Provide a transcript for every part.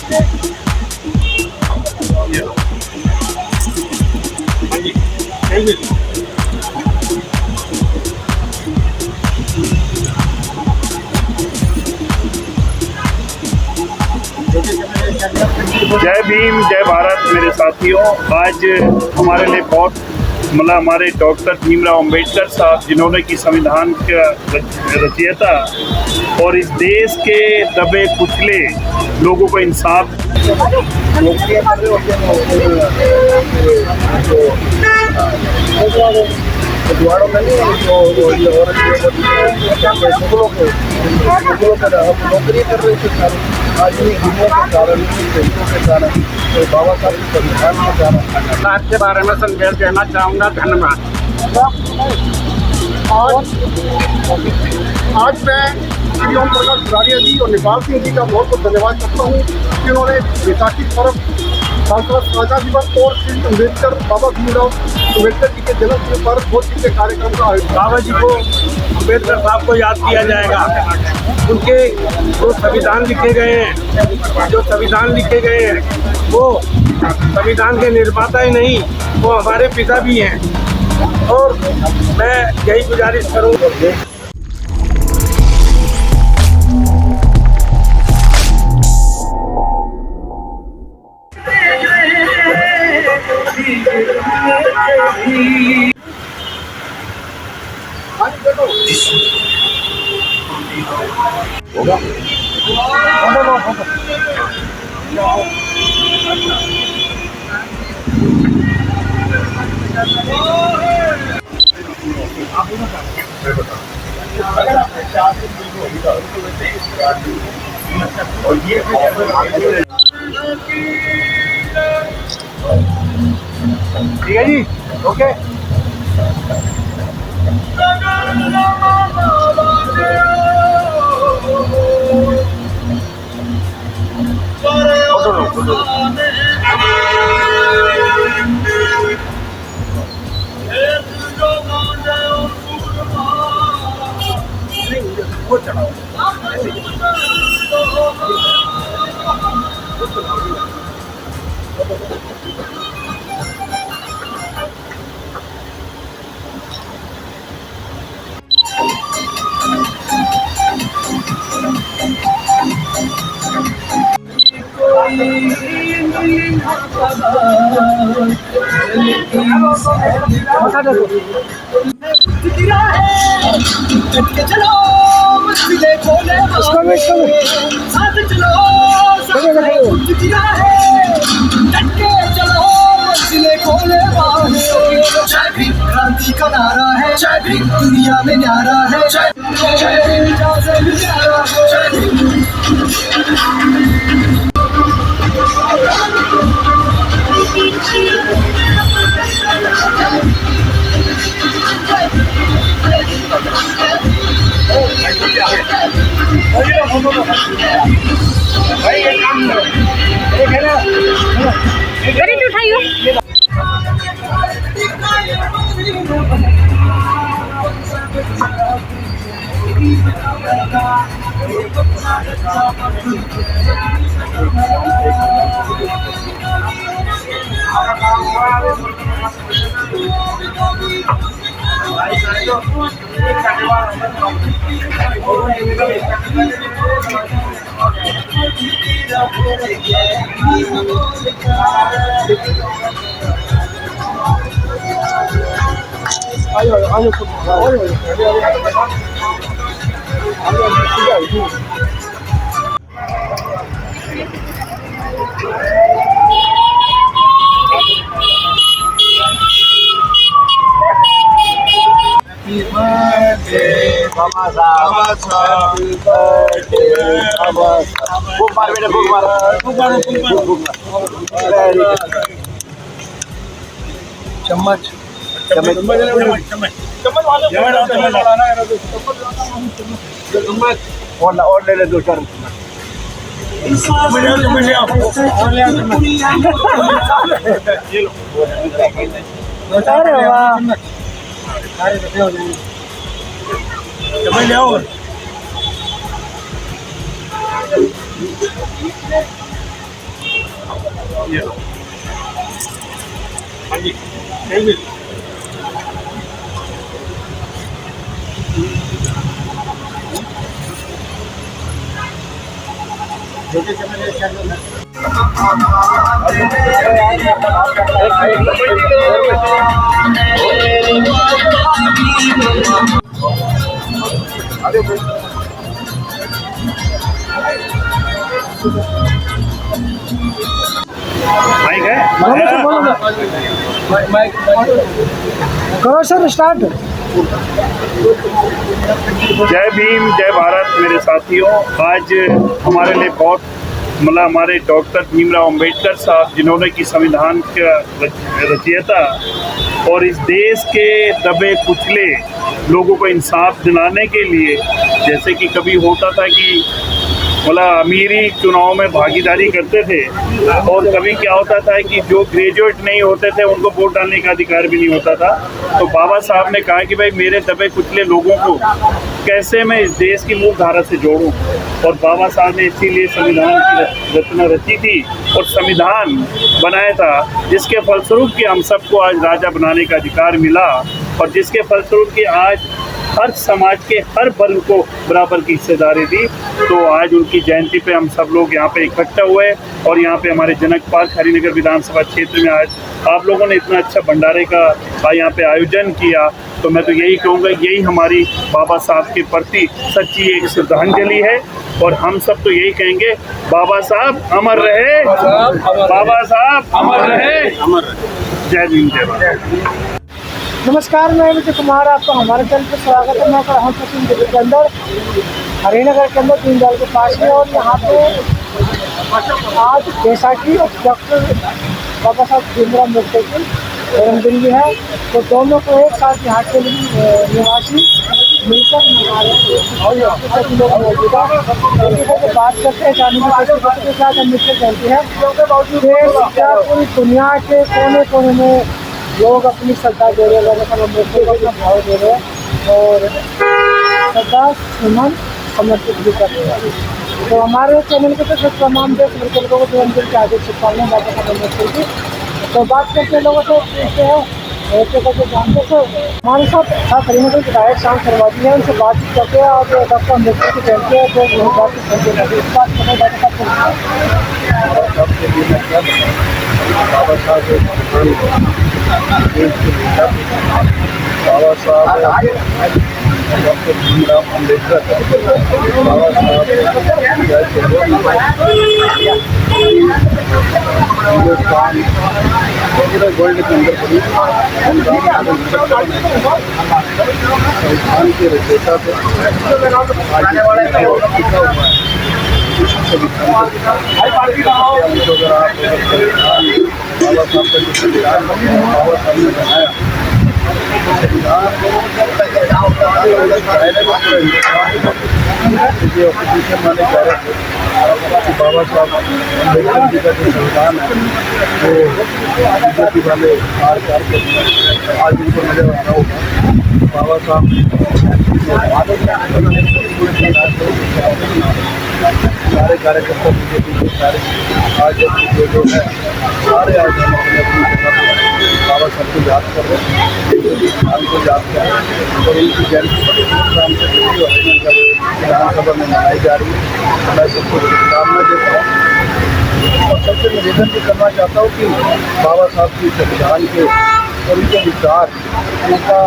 जय भीम, जय भारत मेरे साथियों। आज हमारे लिए बहुत हमारे डॉक्टर भीमराव अंबेडकर साहब, जिन्होंने कि संविधान का रचयिता और इस देश के दबे कुचले लोगों को इंसाफ गुरुद्वारों में नहीं जो ये औरत मुगलों के नौकरी कर रहे थे सारे, आज इन्हीं हिंदुओं के कारण, हिंदुओं के कारण, तो बाबा साहब के संविधान के कारण आज के बारे में संदेश देना चाहूँगा। धन्यवाद। आज मैं श्री ओम प्रकाश गुरारिया जी और नेपाल सिंह जी का बहुत बहुत धन्यवाद करता हूँ कि उन्होंने बैसाखी पर्व, साझा दिवस और श्री अम्बेडकर, बाबा भीमराव अम्बेडकर जी के जन्मदिन पर बहुत से कार्यक्रम का आयोजन। बाबा जी को, अम्बेडकर साहब को याद किया जाएगा। उनके जो संविधान लिखे गए हैं, वो संविधान के निर्माता ही नहीं, वो हमारे पिता भी हैं। और मैं यही गुजारिश करूँगा। ठीक है जी, ओके। क्रांति का नारा है, जय भीम दुनिया में न्यारा है, जय भीम न्यारा है, जय भीम। चम्मच और ले ले दो चार। हाँ जी, थैंक यू। माइक है? करो सर स्टार्ट। जय भीम, जय भारत मेरे साथियों। आज हमारे लिए बहुत मतलब हमारे डॉक्टर भीमराव अंबेडकर साहब, जिन्होंने कि संविधान का रचयिता और इस देश के दबे कुचले लोगों को इंसाफ दिलाने के लिए, जैसे कि कभी होता था कि मतलब अमीरी चुनाव में भागीदारी करते थे और कभी क्या होता था कि जो ग्रेजुएट नहीं होते थे उनको वोट डालने का अधिकार भी नहीं होता था। तो बाबा साहब ने कहा कि भाई मेरे दबे कुचले लोगों को कैसे मैं इस देश की मूल धारा से जोड़ूं, और बाबा साहब ने इसीलिए संविधान की रचना रची थी और संविधान बनाया था, जिसके फलस्वरूप कि हम सबको आज राजा बनाने का अधिकार मिला और जिसके फलस्वरूप कि आज हर समाज के हर वर्ग को बराबर की हिस्सेदारी दी। तो आज उनकी जयंती पे हम सब लोग यहाँ पे इकट्ठा हुए और यहाँ पे हमारे जनक पार्क हरिनगर विधानसभा क्षेत्र में आज आप लोगों ने इतना अच्छा भंडारे का यहाँ पे आयोजन किया। तो मैं तो यही कहूँगा, यही हमारी बाबा साहब के प्रति सच्ची एक श्रद्धांजलि है और हम सब तो यही कहेंगे, बाबा साहब अमर रहे, बाबा साहब अमर रहे, अमर। जय भीम, जय भारत। नमस्कार, मैं विजय कुमार, आपका हमारे चैनल पर स्वागत है। मैं खड़ा हूँ दिल्ली के अंदर, हरिनगर के अंदर, दीनदयाल के पास में। और यहाँ पे आज जैसा कि डॉक्टर बाबा साहब भीमराव अम्बेडकर की जन्मदिन भी है, तो दोनों को एक साथ यहाँ के निवासी मिलकर मना रहे हैं। सभी लोग मौजूदा बात करते हैं, जाने के साथ अम्बेडकर जयंती है। पूरी दुनिया के कोने कोने में लोग अपनी श्रद्धा दे रहे हैं, अम्बेडकर को अपना भाव दे रहे हैं और श्रद्धा सुमन समर्पित भी कर रहे हैं। तो हमारे चैनल के तो तमाम देश लोगों को जन्मदिन के आगे शुभकामनाएं बाबा साहब अम्बेडकर की। तो बात करते हैं लोगों से, पूछते हैं ऐसे करके जानते हैं। हमारे साथ हरिनगर विधायक शाम सरवादी हैं, उनसे बातचीत करते हैं। और डॉक्टर अम्बेडकर की जयंती है तो वही बातचीत करते हैं। इस बात को बाबा साहब डॉक्टर भीमराव अम्बेडकर, बाबा साहब हिंदुस्तान पूरे वर्ल्ड के अंदर संविधान के रचयिता थे। बाबा साहब का जो संविधान बाबा साहब ने बनाया, जो अपोजिशन वाले कह रहे थे कि बाबा साहब अम्बेडकर जी का जो संविधान है वो बीजेपी वाले आज उनको नजर आ रहा होगा। बाबा साहब सारे कार्यकर्ता बीजेपी के सारे आज जो है सारे आज हम अपनी जगह पर बाबा साहब को याद कर रहे हैं, को याद कर रहे हैं और इनकी जयंती बड़ी धूमधाम से विधानसभा में मनाई जा रही है। मैं सबको शुभकामनाएं देता हूँ और सबसे निवेदन भी करना चाहता हूँ कि बाबा साहब की संविधान के और उनके विचार उनका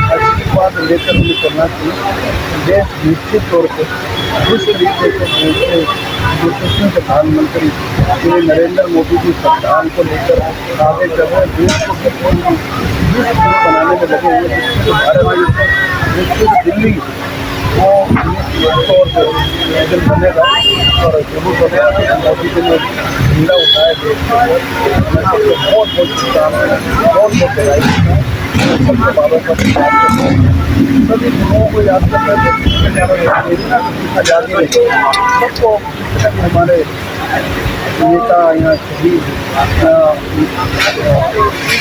आशीर्वाद लेकर हमें करना चाहिए। देश निश्चित तौर पर जिस तरीके से जो कृष्ण प्रधानमंत्री श्री नरेंद्र मोदी जी संविधान को लेकर आगे चल रहे देश को बनाने में लगे हुए, भारत दिल्ली वो तौर पर जब बनेगा और जरूर बनेगा। मोदी जी ने झंडा उठाया देश के सबको बहुत बहुत शुभकामनाएं, बहुत बहुत बधाई। सबको बाबा साहब सभी लोगों को याद करना चाहिए, आज़ादी रही सबको। हमारे नेता यहाँ शहीद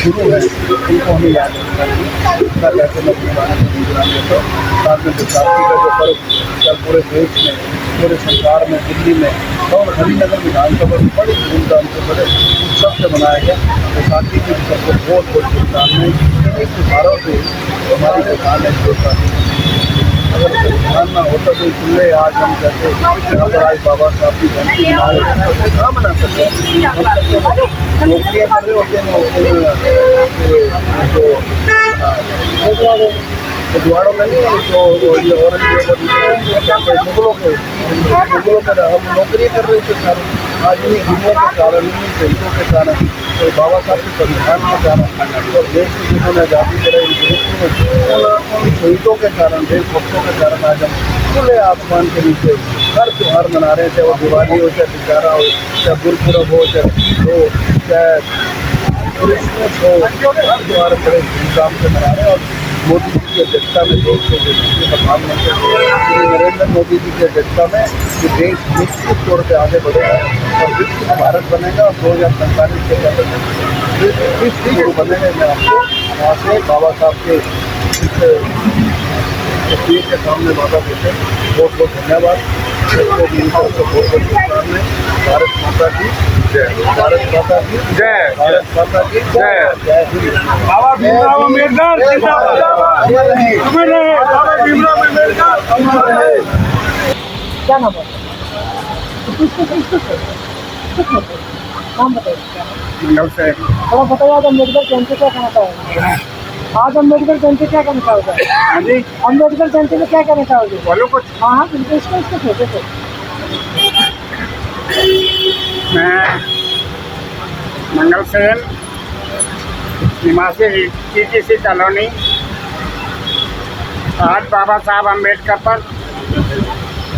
गुरु है, उनको हमें याद रखना चाहिए। कैसे मैं साथ में विद्यार्थी का जो पर्व कल पूरे देश में, पूरे संसार में, दिल्ली में और हरिनगर विधानसभा में बड़ी धूमधाम से बड़े उत्सव से मनाया गया। बैसाखी की सबको बहुत बहुत शुभकामनाएं। इस त्योहारों से हमारी किसान है जो अगर संविधान ना होता तो इसलिए आज हम कहते आज बाबा साहब की जयंती कहाँ मना सकते हैं। नौकरियाँ कर रहे होते हैं गुजवाड़ों में नहीं जो ये औरंगजेब मुगलों के हम नौकरी कर रहे थे सारे। आज इन्हीं हिंदुओं के कारण इन्हीं शहीदों के कारण और बाबा साहब के संविधान के कारण और देश की जिन्होंने आज़ादी कराई उन शहीदों के कारण देशभक्तों के कारण आज हम खुले आसमान के नीचे हर त्यौहार मना रहे हैं, चाहे वो दिवाली हो, चाहे दशहरा हो, चाहे गुरपुरब हो, चाहे चाहे क्रिसमस हो, हर त्यौहार बड़े धूमधाम से मना रहे हैं। और मोदी जी की अध्यक्षता में देश के प्रधानमंत्री श्री नरेंद्र मोदी जी की अध्यक्षता में ये देश निश्चित तौर पर आगे बढ़ेगा और विकसित भारत बनेगा और 2047 के गुरु बनेंगे। मैं आपको वहाँ से बाबा साहब के तस्वीर के सामने बाबा देते बहुत बहुत धन्यवाद। बहुत बहुत शुभकामनाएं। भारत माता की जय, भारत माता की जय, भारत माता की जय, जय हिंद। बाबा भीमराव अम्बेडकर जिंदाबाद, अमर रहे, अमर रहे बाबा भीमराव अम्बेडकर, अमर रहे। क्या नाम है? नाम बताइए। थोड़ा बताइए आज अम्बेडकर जयंती क्या कहना चाहोगे? आज अम्बेडकर जयंती क्या कहना चाहोगे? अम्बेडकर जयंती में क्या कहना चाहोगे? बोलो कुछ। हाँ हाँ बिल्कुल इसको सोचे थे। मैं मंगल सेन, निवासी TTC कॉलोनी। आज बाबा साहब अम्बेडकर पर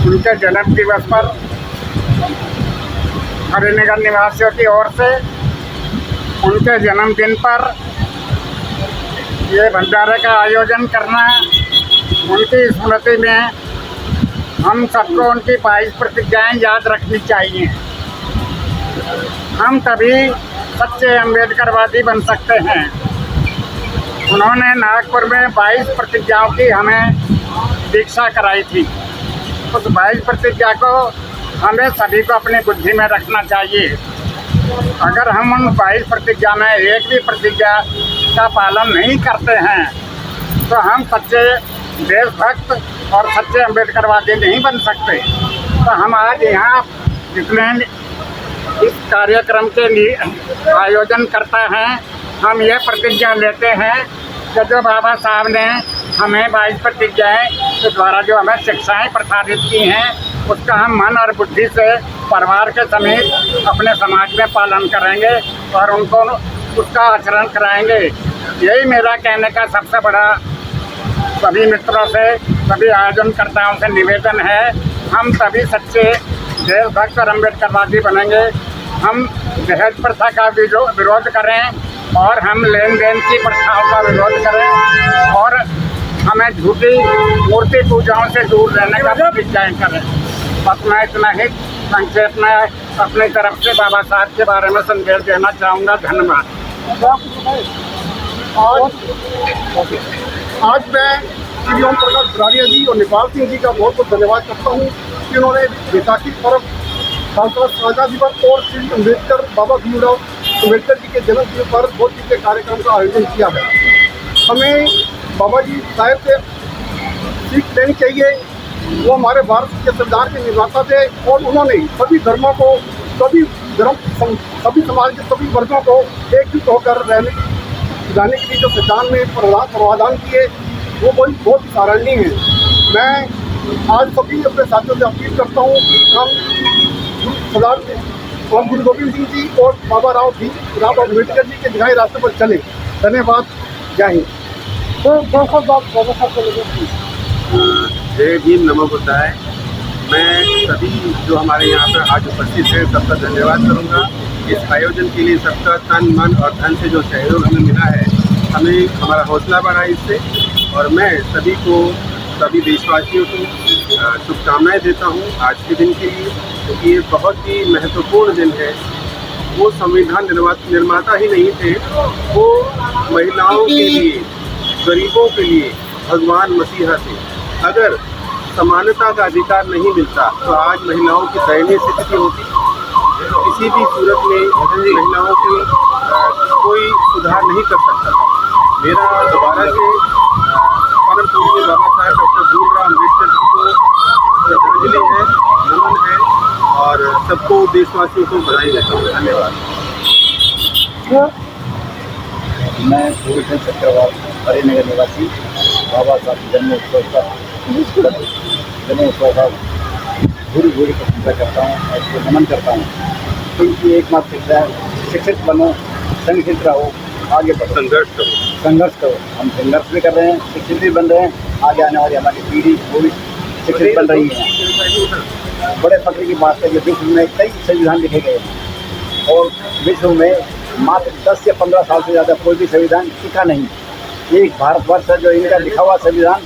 उनके जन्म दिवस पर हरिनगर निवासियों की ओर से उनके जन्मदिन पर ये भंडारे का आयोजन करना, उनकी स्मृति में हम सबको उनकी 22 प्रतिज्ञाएं याद रखनी चाहिए। हम तभी सच्चे अम्बेडकरवादी बन सकते हैं। उन्होंने नागपुर में 22 प्रतिज्ञाओं की हमें दीक्षा कराई थी। उस 22 प्रतिज्ञा को हमें सभी को अपनी बुद्धि में रखना चाहिए। अगर हम उन 22 प्रतिज्ञा में एक भी प्रतिज्ञा का पालन नहीं करते हैं तो हम सच्चे देशभक्त और सच्चे अम्बेडकरवादी नहीं बन सकते। तो हम आज यहाँ जितने इस कार्यक्रम के लिए आयोजन करते हैं, हम ये प्रतिज्ञा लेते हैं कि जो बाबा साहब ने हमें 22 प्रतिज्ञाएँ के द्वारा जो हमें शिक्षाएँ प्रसारित की हैं उसका हम मन और बुद्धि से परिवार के समेत अपने समाज में पालन करेंगे और उनको उसका आचरण कराएंगे। यही मेरा कहने का सबसे बड़ा सभी मित्रों से, सभी आयोजनकर्ताओं से निवेदन है। हम सभी सच्चे देशभक्त और अम्बेडकरवादी बनेंगे। हम दहेज प्रथा का विरोध करें और हम लेन देन की प्रथाओं का विरोध करें और हमें झूठी मूर्ति पूजाओं से दूर रहने का प्रतिज्ञाएं करें। बस मैं इतना ही संक्षेप में अपनी तरफ से बाबा साहब के बारे में संदेश देना चाहूँगा। धन्यवाद। आज मैं श्री ओम प्रकाश गुरारिया जी और नेपाल सिंह जी का बहुत बहुत धन्यवाद करता हूँ कि उन्होंने बैसाखी पर्व सांसद साझा दिवस और श्री अम्बेडकर बाबा भीमराव अम्बेडकर जी के जन्मदिन पर बहुत चीज़ें कार्यक्रम का आयोजन किया है। हमें बाबा जी साहब से सीख लेनी चाहिए। वो हमारे भारत के संविधान के निर्माता थे और उन्होंने सभी धर्मों को, सभी समाज के सभी वर्गों को एकजुट होकर जाने के लिए जो संविधान में प्रावधान किए वो बहुत ही सराहनीय है। मैं आज सभी अपने साथियों से अपील करता हूँ कि हम सरदार गुरु गोविंद सिंह जी और बाबा राव अम्बेडकर जी के दिखाए रास्ते पर चलें। धन्यवाद। जय हिंद। तो बाबा साहब को लेकर जय भीम, नमो बुद्धाय। मैं सभी जो हमारे यहाँ पर आज उपस्थित हैं सबका धन्यवाद करूँगा। इस आयोजन के लिए सबका तन मन और धन से जो सहयोग हमें मिला है, हमें हमारा हौसला बढ़ा इससे। और मैं सभी देशवासियों को शुभकामनाएं देता हूँ आज के दिन के लिए, क्योंकि ये बहुत ही महत्वपूर्ण दिन है। वो संविधान निर्माता ही नहीं थे, वो महिलाओं के लिए, गरीबों के लिए भगवान मसीहा थे। अगर समानता का अधिकार नहीं मिलता तो आज महिलाओं की दयनीय स्थिति होती। किसी भी सूरत में महिलाओं की कोई सुधार नहीं कर सकता था। मेरा दोबारा से परम पूज्य बाबा साहब डॉक्टर भीमराव अम्बेडकर जी को श्रद्धांजलि है, नमन है और सबको देशवासियों को बधाई देता हूँ। धन्यवाद। मैं भूषण चक्रवाल हरिनगर निवासी बाबा साहब जन्मोत्सव का भूरी प्रशंसा करता हूँ और उसको नमन करता हूँ। इनकी एकमात्र शिक्षा है शिक्षित बनो, संगठित रहो, आगे बढ़ो, संघर्ष करो। हम संघर्ष भी कर रहे हैं, शिक्षित भी बन रहे हैं। आगे आने वाली हमारी पीढ़ी वो भी शिक्षित बन रही है। बड़े फख्र की बात है कि विश्व में कई संविधान लिखे गए हैं और विश्व में मात्र 10 या 15 साल से ज़्यादा कोई भी संविधान टिका नहीं। एक भारतवर्ष है जो इनका लिखा हुआ संविधान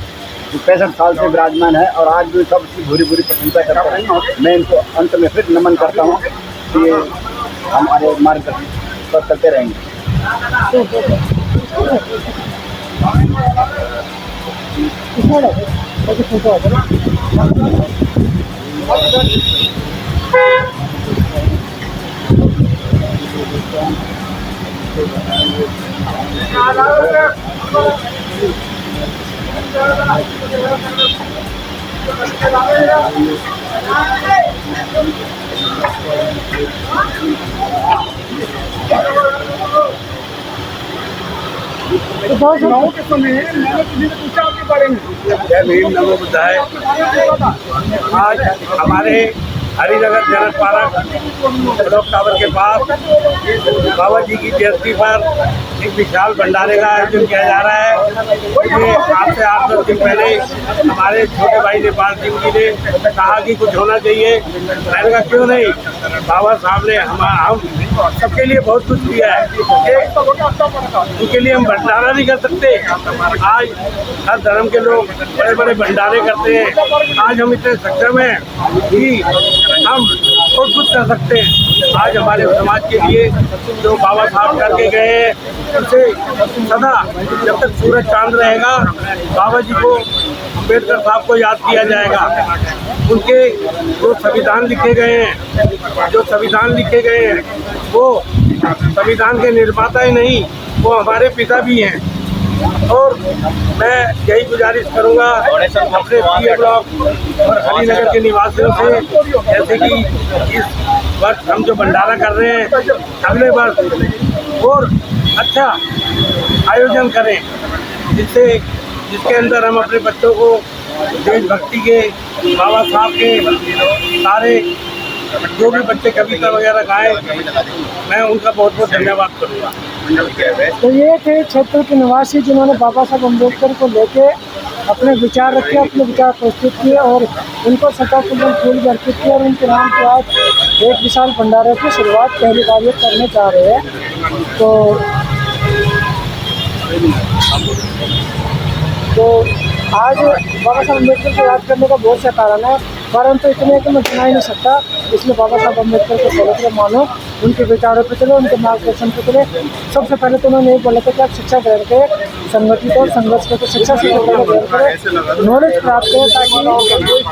65 साल से विराजमान है और आज भी सब उसकी भूरी प्रशंसा करता हूँ। मैं इनको अंत में फिर नमन करता हूँ कि ये हमारे मार्गदर्शन पर चलते रहेंगे। चुनाव के समय मैंने किसी से पूछा आपके बारे में। जय भीम, नमो बुद्धाय। आज हमारे हरिनगर जनक पार्क ब्लॉक टावर के पास बाबा जी की जयंती पर एक विशाल भंडारे का आयोजन किया जा रहा है। ये आज से 8-10 दिन पहले हमारे छोटे भाई नेपाल सिंह जी ने कहा कि कुछ होना चाहिए। मैंने कहा क्यों नहीं, बाबा साहब ने हम सबके लिए बहुत कुछ किया है, उनके लिए हम भंडारा नहीं कर सकते। आज हर धर्म के लोग बड़े बड़े भंडारे करते हैं। आज हम इतने सक्षम हैं कि हम बहुत कुछ कर सकते हैं। आज हमारे समाज के लिए जो बाबा साहब करके गए हैं उसे सदा जब तक सूरज चांद रहेगा बाबा जी को, अम्बेडकर साहब को याद किया जाएगा। उनके जो संविधान लिखे गए हैं वो संविधान के निर्माता ही नहीं, वो हमारे पिता भी हैं। और मैं यही गुजारिश करूंगा अपने पीए ब्लॉक और हरिनगर के निवासियों से, जैसे कि इस वर्ष हम जो भंडारा कर रहे हैं अगले वर्ष और अच्छा आयोजन करें, जिसके अंदर हम अपने बच्चों को देशभक्ति के, बाबा साहब के सारे जो भी बच्चे कविता वगैरह गाए, मैं उनका बहुत बहुत धन्यवाद करूँगा। तो ये थे क्षेत्र के निवासी जिन्होंने बाबा साहब अम्बेडकर को लेके अपने विचार रखे, अपने विचार प्रस्तुत किए और उनको सफलतापूर्वक फूल अर्पित किए और उनके नाम पे आज एक विशाल भंडारे की शुरुआत पहली बार ये करने जा रहे हैं। तो आज बाबा साहब अम्बेडकर को याद करने का बहुत सा कारण है, परंतु इतने कि मैं गिना ही नहीं सकता। इसलिए बाबा साहब अम्बेडकर को फॉलो करो, मानो, उनके विचारों पर चलो, उनके मार्गदर्शन पर चले। सबसे पहले तो उन्होंने ये बोला था कि आप शिक्षा ग्रहण करें, संगठित और संघर्ष करके शिक्षा से ग्रहण करें, नॉलेज प्राप्त करें, ताकि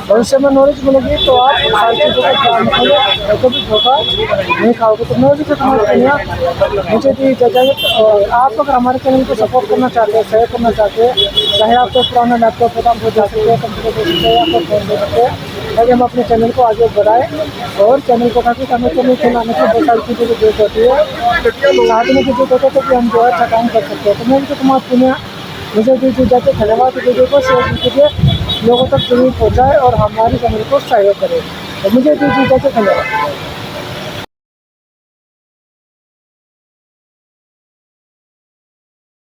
भविष्य में नॉलेज मिलेगी तो आप सारी चीज़ों का ध्यान रखोगे, कभी धोखा नहीं खाओगे। तो मैं भी समझती मुझे भी इजाज़त। आप अगर हमारे चैनल को सपोर्ट करना चाहते हैं, शेयर करना चाहते हैं, चाहे आपको पुराना लैपटॉप होता आप वो जा सकते हैं, कंप्यूटर दे सकते हैं, आपको फोन दे सकते हैं, ताकि हम अपने चैनल को आगे बढ़ाएं और चैनल को काफ़ी समय चैनल चलाने की बहुत सारी चीज़ों की जरूरत होती है, साधने की जरूरत होती है कि हम जो है अच्छा काम कर सकते हैं। तो मैं भी तो तुम्हारा पुण्य मुझे दी जाते धन्यवाद। वीडियो को शेयर कीजिए, लोगों तक जरूर पहुँचाए और हमारे चैनल को सहयोग करें। तो मुझे दी जाते धन्यवाद।